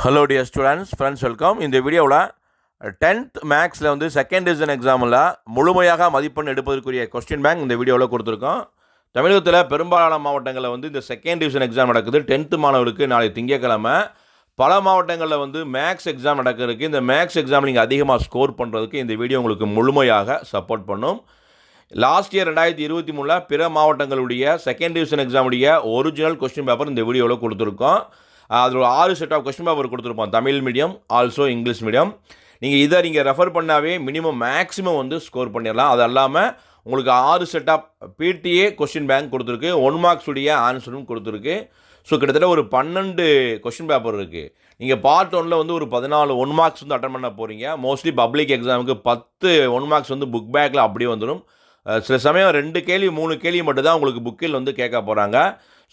Hello dear students, friends, welcome. இந்த வீடியோவில் 10th மேக்ஸில் வந்து செகண்ட் டிவிஷன் எக்ஸாமில் முழுமையாக மதிப்பெண் எடுப்பதற்குரிய கொஸ்டின் பேங்க் இந்த வீடியோவில் கொடுத்துருக்கோம். தமிழகத்தில் பெரும்பாலான மாவட்டங்களில் வந்து இந்த செகண்ட் டிவிஷன் எக்ஸாம் நடக்குது. 10th மாணவர்களுக்கு நாளை திங்கட்கிழமை. பல மாவட்டங்களில் வந்து மேக்ஸ் எக்ஸாம் நடக்கிறதுக்கு, இந்த மேக்ஸ் எக்ஸாம் நீங்கள் அதிகமாக ஸ்கோர் பண்ணுறதுக்கு இந்த வீடியோ உங்களுக்கு முழுமையாக சப்போர்ட் பண்ணும். லாஸ்ட் இயர் 2023 பிற மாவட்டங்களுடைய செகண்ட் டிவிஷன் எக்ஸாமுடைய ஒரிஜினல் கொஸ்டின் பேப்பர் இந்த வீடியோவில் கொடுத்துருக்கோம். அதில் ஒரு 6 செட் ஆஃப் கொஸ்டின் பேப்பர் கொடுத்துருப்போம். Tamil medium, also English medium. நீங்கள் ரெஃபர் பண்ணாவே மேக்ஸிமம் வந்து ஸ்கோர் பண்ணிடலாம். அது இல்லாமல் உங்களுக்கு 6 set of PTA question bank கொடுத்துருக்கு. 1 மார்க்ஸ் உடைய ஆன்சரும் கொடுத்துருக்கு. ஸோ கிட்டத்தட்ட ஒரு 12 கொஸ்டின் பேப்பர் இருக்குது. நீங்கள் பார்ட் 1ல் வந்து ஒரு 14 1 மார்க்ஸ் வந்து அட்டன் பண்ண போகிறீங்க. மோஸ்ட்லி பப்ளிக் எக்ஸாமுக்கு 10 1 மார்க்ஸ் வந்து புக் பேக்கில் அப்படியே வந்துடும். சில சமயம் 2 கேள்வி 3 கேள்வி மட்டும்தான் உங்களுக்கு புக்கில் வந்து கேட்க போகிறாங்க.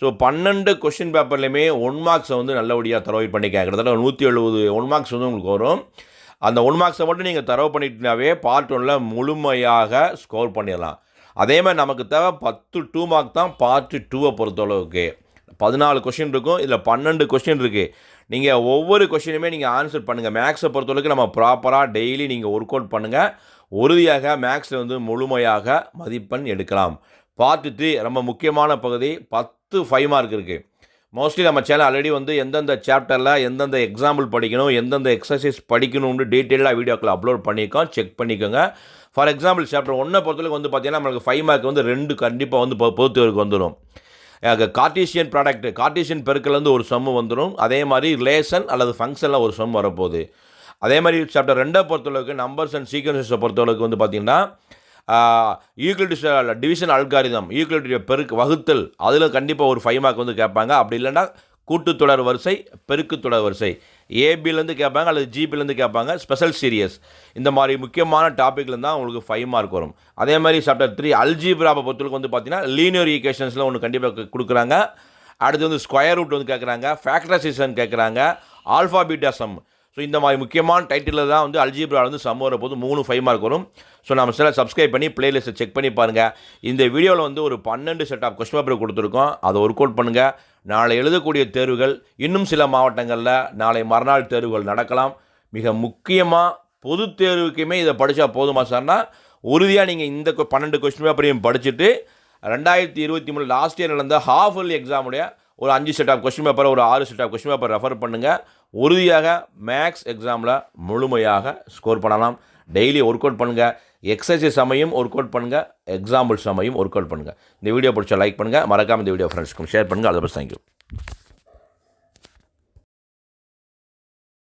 ஸோ 12 கொஸ்டின் பேப்பர்லையுமே 1 மார்க்ஸை வந்து நல்லபடியாக தரவு பண்ணிக்க, கிட்டத்தட்ட 170 1 மார்க்ஸ் வந்து உங்களுக்கு வரும். அந்த 1 மார்க்ஸை மட்டும் நீங்கள் தரவு பண்ணிட்டீங்கன்னாவே பார்ட் 1ல் முழுமையாக ஸ்கோர் பண்ணிடலாம். அதே மாதிரி நமக்கு தேவை 10 2 மார்க் தான் பார்ட் 2வை பொறுத்தளவுக்கு. 14 கொஸ்டின் இருக்கும், இதில் 12 கொஸ்டின் இருக்குது. நீங்கள் ஒவ்வொரு கொஸ்டினுமே நீங்கள் ஆன்சர் பண்ணுங்கள். மேக்ஸை பொறுத்தளவுக்கு நம்ம ப்ராப்பராக டெய்லி நீங்கள் ஒர்க் அவுட் பண்ணுங்கள். உறுதியாக மேக்ஸில் வந்து முழுமையாக மதிப்பெண் எடுக்கலாம். பார்ட் 3 ரொம்ப முக்கியமான பகுதி. 10 5 மார்க் இருக்குது. மோஸ்ட்லி நம்ம சேனல் ஆல்ரெடி வந்து எந்தெந்த சாப்டரில் எந்தெந்த எக்ஸாம்பிள் படிக்கணும், எந்தெந்த எக்ஸசைஸ் படிக்கணும்னு டீட்டெயிலாக வீடியோக்களை அப்லோட் பண்ணியிருக்கோம். செக் பண்ணிக்கோங்க. ஃபார் எக்ஸாம்பிள் சாப்டர் 1 பொறுத்தளவுக்கு வந்து பார்த்தீங்கன்னா நம்மளுக்கு 5 மார்க் வந்து 2 கண்டிப்பாக வந்து பொறுத்து தேர்வுக்கு வந்துடும். கார்ட்டீசியன் ப்ராடக்ட், கார்ட்டீசியன் பெருக்கில் வந்து ஒரு சம்மு வந்துடும். அதே மாதிரி ரிலேஷன் அல்லது ஃபங்க்ஷனில் ஒரு சம் வரப்போகுது. அதே மாதிரி சாப்டர் 2 பொறுத்தளவுக்கு நம்பர்ஸ் அண்ட் சீக்வன்சஸை பொறுத்தளவுக்கு வந்து பார்த்திங்கன்னா யூக்ளிடிஸ் டிவிஷன் அல்காரிதம், யூக்ளிடிஸ் பெருக்கு வகுத்தல், அதில் கண்டிப்பாக ஒரு 5 மார்க் வந்து கேட்பாங்க. அப்படி இல்லைன்னா கூட்டுத்தொடர் வரிசை, பெருக்கு தொடர் வரிசை, ஏபிலேருந்து கேட்பாங்க அல்லது ஜிபிலேருந்து கேட்பாங்க. ஸ்பெஷல் சீரியஸ், இந்த மாதிரி முக்கியமான டாப்பிக்லேருந்து தான் உங்களுக்கு 5 மார்க் வரும். அதே மாதிரி சாப்டர் 3 அல்ஜீப்ராவை பொறுத்தளவுக்கு வந்து பார்த்தீங்கன்னா லீனியர் ஈக்குவேஷன்ஸில் ஒன்று கண்டிப்பாக கொடுக்குறாங்க. அடுத்து வந்து ஸ்கொயர் ரூட் வந்து கேட்குறாங்க, ஃபேக்டரைசேஷன் கேட்குறாங்க, ஆல்ஃபா பீட்டா சம். ஸோ இந்த மாதிரி முக்கியமான டைட்டிலில் தான் வந்து அல்ஜீப்ராவில் வந்து சம் வர போது 3 5 மார்க் வரும். ஸோ நம்ம சேனல் சப்ஸ்கிரைப் பண்ணி பிளேலிஸ்ட்டை செக் பண்ணி பாருங்கள். இந்த வீடியோவில் வந்து ஒரு 12 செட் ஆஃப் கொஸ்டின் பேப்பர் கொடுத்துருக்கோம். அதை ஒர்க் அவுட் பண்ணுங்கள். நாளை எழுதக்கூடிய தேர்வுகள், இன்னும் சில மாவட்டங்களில் நாளை மறுநாள் தேர்வுகள் நடக்கலாம். மிக முக்கியமாக பொது தேர்வுக்குமே இதை படித்தா போதுமா சார்னா, உறுதியாக நீங்கள் இந்த 12 கொஸ்டின் பேப்பரையும் படிச்சுட்டு 2023 லாஸ்ட் இயர் நடந்த ஹாஃப் இயர்லி எக்ஸாமுடைய ஒரு 5 செட் ஆஃப் கொஸ்டின் பேப்பர், ஒரு 6 set of question paper refer பண்ணுங்கள். உறுதியாக மேக்ஸ் எக்ஸாமில் முழுமையாக ஸ்கோர் பண்ணலாம். டெய்லி ஒர்க் அவுட் பண்ணுங்கள். எக்ஸசைஸ் சமையும் ஒர்க் அவுட் பண்ணுங்கள், எக்ஸாம்பிள் சமையும் ஒர்க் அவுட் பண்ணுங்கள். இந்த வீடியோ பிடிச்சா லைக் பண்ணுங்கள். மறக்காமல் இந்த வீடியோ ஃப்ரெண்ட்ஸ்க்கும் ஷேர் பண்ணுங்கள். அதை பற்றி தேங்க்யூ.